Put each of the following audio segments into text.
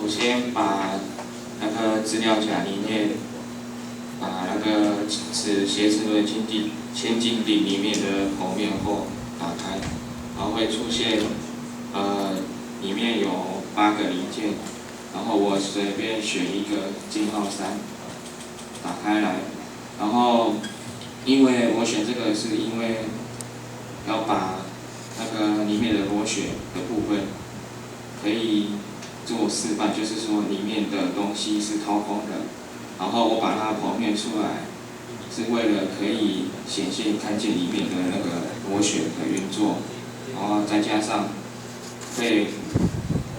我先把那个资料夹里面，把那个斜齿轮千斤顶里面的剖面后打开，然后会出现里面有8个零件，然后我随便选一个金号3，打开来，然后因为我选这个是因为要把那个里面的螺旋的部分可以做示范，就是说里面的东西是掏空的，然后我把它剖面出来，是为了可以显现看见里面的那个螺旋的运作，然后再加上会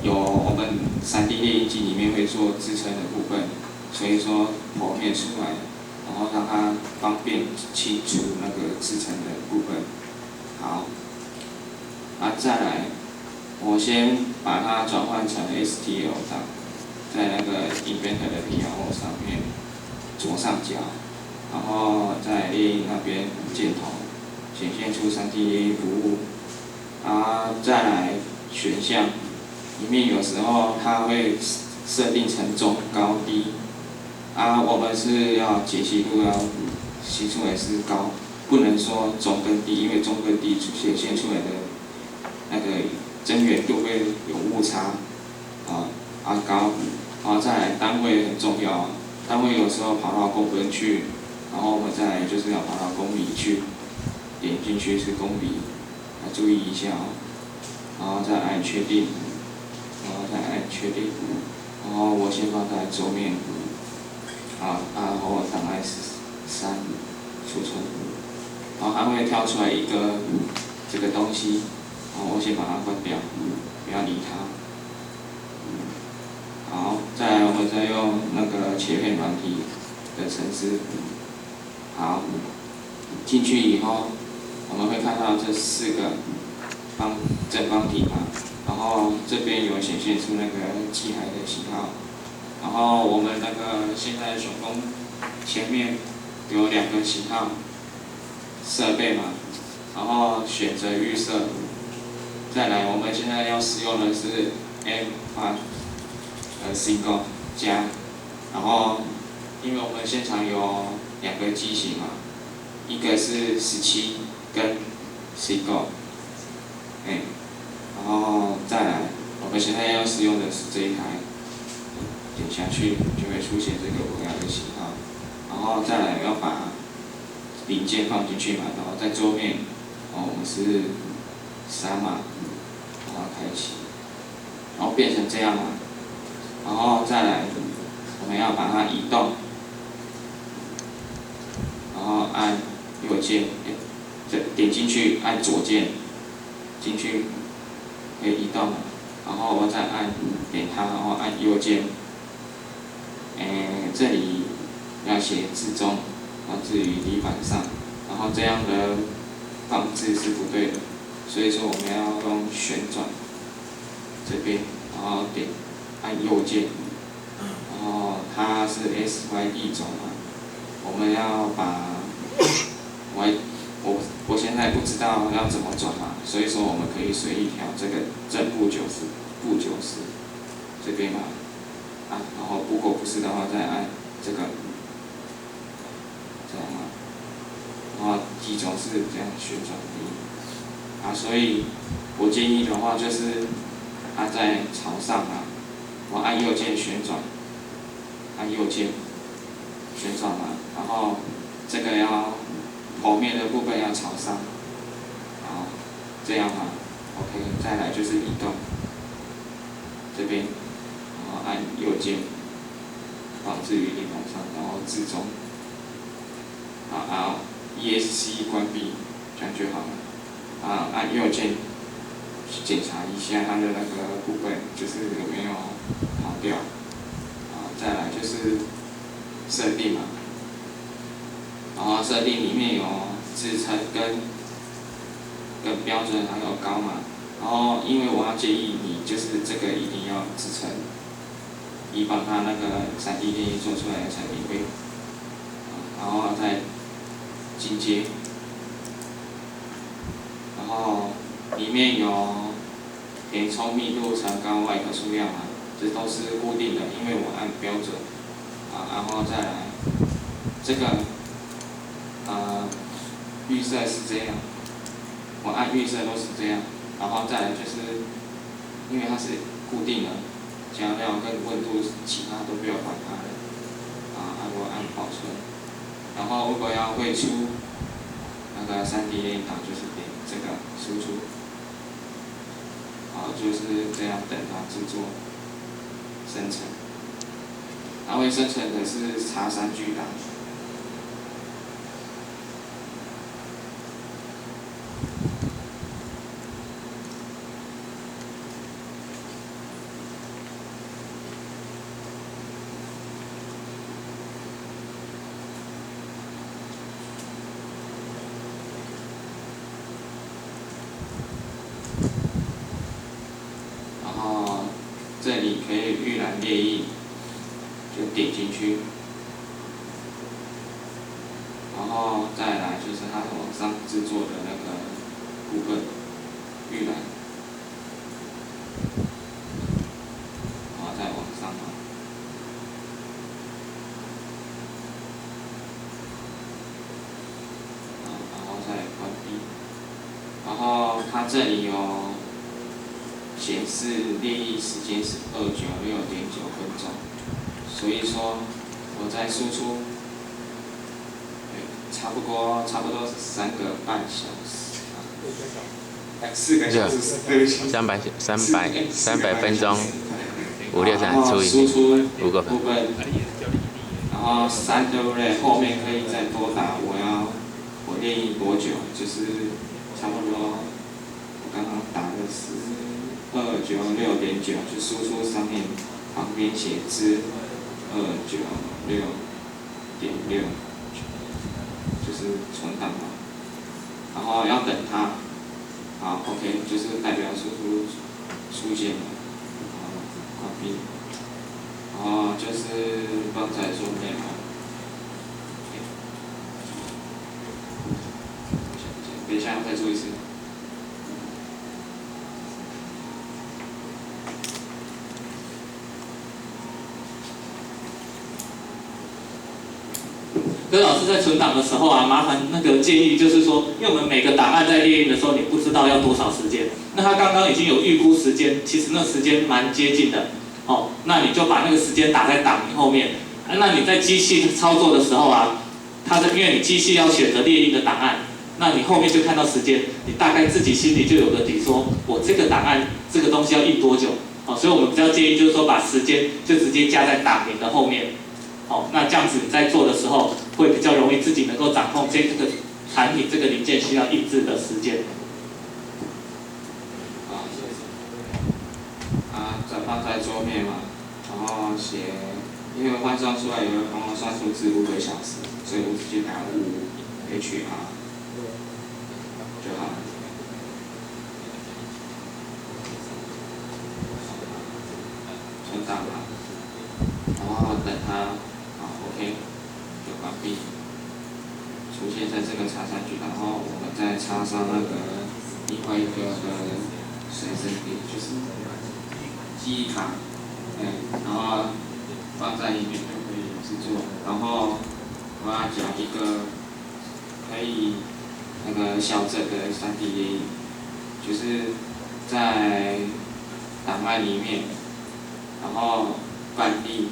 有我们3D 列印机里面会做支撑的部分，所以说剖面出来，然后让它方便清除那个支撑的部分。好，再来，我先把它转换成 STL 档，在那个 Inventor 的 PLO 上面左上角，然后在列印那边箭头显现出3D 列印服务，再来选项，里面有时候它会设定成中、高、低，我们是要解析度要写出来是高，不能说中跟低，因为中跟低显现出来的那个增圆度会有误差，高，然后再来单位很重要，单位有时候跑到公分去，然后我们再来就是要跑到公里去，点进去是公里，注意一下然后再按确定，然后再按确定，然后我先放在桌面，然后档案3储存，然后还会跳出来一个这个东西，然后我先把它关掉，不要理它。好，再来我们再用那个切片软体的程式，好，进去以后，我们会看到这4个正方体嘛，然后这边有显现出那个机台的型号，然后我们那个现在手工前面有2个型号设备嘛，然后选择预设，再来我们现在要使用的是 M5 Single 加，然后因为我们现场有2个机型嘛，一个是17跟 Single，然后再来我们现在要使用的是这一台，点下去就会出现这个我要的型号，然后再来要把零件放进去嘛，然后在桌面，然后我们是3嘛，然后开启，然后变成这样嘛，然后再来我们要把它移动，然后按右键，点进去按左键，进去可以移动，然后我再按点它，然后按右键，这里要写置中，然后置于底板上，然后这样的放置是不对的，所以说我们要用旋转这边，然后按右键，然后它是 SYD 轴嘛，我们要把我现在不知道要怎么转嘛，所以说我们可以随意调这个正负90，负90这边嘛，然后如果不是的话再按这个，这样嘛，然后机轴是这样旋转的，所以我建议的话就是它在朝上嘛，我按右键旋转，按右键旋转嘛，然后这个要剖面的部分要朝上，好，这样嘛 ，OK， 再来就是移动，这边，然后按右键，放置于地板上，然后置中，好 ，ESC 关闭，这样就好了，按右键检查一下它的那个部分，就是有没有跑掉，再来就是设定嘛。然后设定里面有支撑跟标准还有高嘛，然后因为我要建议你就是这个一定要支撑，以防它那个3D 列印做出来的产品会，然后再进阶，然后里面有填充密度、层高、外壳数量嘛，这都是固定的，因为我按标准，然后再来这个预设是这样，我按预设都是这样，然后再来就是因为它是固定的，加料跟温度其他都不要管它的，我按保存，然后如果要绘出那个3D 列印档，就是点这个输出，就是这样等它制作生成，然后会生成的是X3巨档。这里可以预览列印，就点进去，然后再来就是它往上制作的那个部分预览，然后再往上嘛，然后再关闭，然后它这里有。显示列印时间是296.9分钟，所以说我在输出，差不多是3个半小时，4个小时，对不起，300分钟，563除以5个分，然后3对不对？后面可以再多打，我列印多久？就是差不多，我刚刚打的是。296.9，就输出上面旁边写至296.6，就是存档嘛。然后要等它，OK， 就是代表输出出现了，关闭。然后就是放在桌面嘛。等一下，我再做一次。跟老师在存档的时候麻烦那个建议就是说，因为我们每个档案在列印的时候，你不知道要多少时间。那他刚刚已经有预估时间，其实那时间蛮接近的，那你就把那个时间打在档名后面。那你在机器操作的时候因为你机器要选择列印的档案，那你后面就看到时间，你大概自己心里就有个底，说我这个档案这个东西要印多久。所以我们比较建议就是说，把时间就直接加在档名的后面。那这样子你在做的时候会比较容易自己能够掌控这个产品这个零件需要印制的时间。再放在桌面嘛，然后写，因为换算出来有人帮我算数字5个小时，所以我直接打5HR就好了。存档嘛，然后等它。OK， 就关闭，出现在这个X3巨档，然后我们再插上那个另外一个的随身碟，就是记忆卡，然后放在里面就可以制作。然后我要讲一个可以那个小镇的3D 列印，就是在档案里面，然后范例。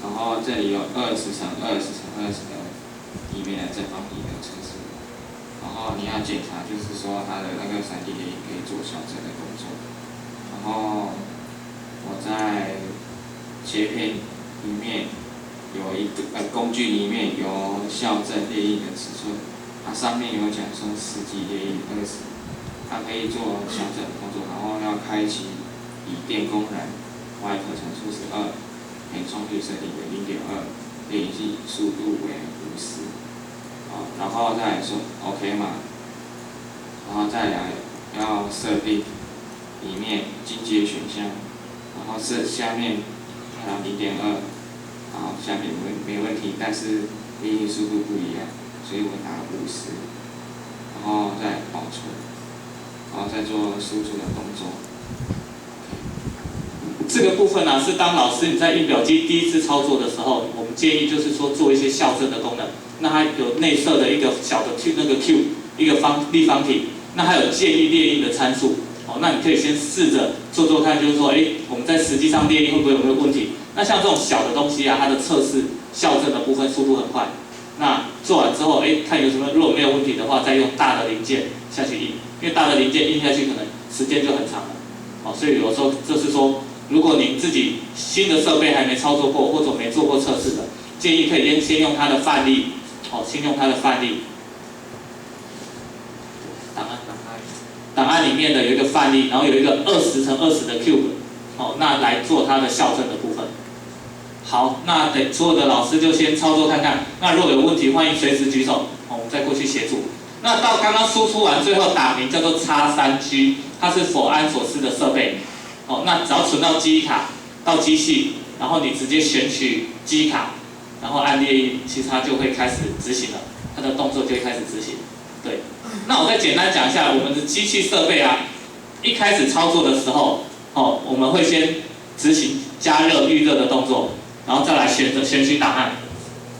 然后这里有20×20×20的里面的正方体的程式，然后你要检查，就是说它的那个3D 列印可以做校正的工作。然后我在切片里面有一个工具里面有校正列印的尺寸，它上面有讲说实际列印20，它可以做校正的工作。然后要开启以电工人 Y 可乘数是2。充裕设定为0.2，列印器速度为50，然后再来说 OK 嘛，然后再来要设定里面进阶选项，然后下面还有0.2，下面没问题，但是列印速度不一样，所以我打50，然后再保存，然后再做输出的动作。这个部分呢、是当老师你在印表机第一次操作的时候，我们建议就是说做一些校正的功能。那它有内设的一个小的 Q 一个立方体，那还有建议列印的参数。哦，那你可以先试着做看，就是说，我们在实际上列印会不会有没有问题？那像这种小的东西啊，它的测试校正的部分速度很快。那做完之后，看有什么，如果没有问题的话，再用大的零件下去印，因为大的零件印下去可能时间就很长了。哦，所以有时候就是说，如果您自己新的设备还没操作过，或者没做过测试的，建议可以先用它的范例，先用它的范例。档案里面的有一个范例，然后有一个20×20的 cube， 那来做它的校正的部分。好，那等所有的老师就先操作看看。那如果有问题，欢迎随时举手，我们再过去协助。那到刚刚输出完，最后打名叫做 X3G， 它是否安所思的设备。那只要存到记忆卡到机器，然后你直接选取记忆卡，然后按列印，其实它就会开始执行了，它的动作就会开始执行。对，那我再简单讲一下我们的机器设备啊，一开始操作的时候，我们会先执行加热、预热的动作，然后再来选取档案。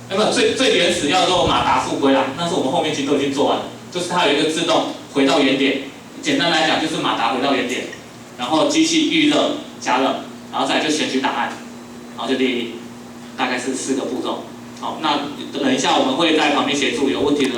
那么最原始要做马达复归啦，那是我们后面其实都已经做完了，就是它有一个自动回到原点。简单来讲就是马达回到原点，然后机器预热、加热，然后再来就选取档案，然后就列印，大概是4个步骤。好，那等一下我们会在旁边协助，有问题的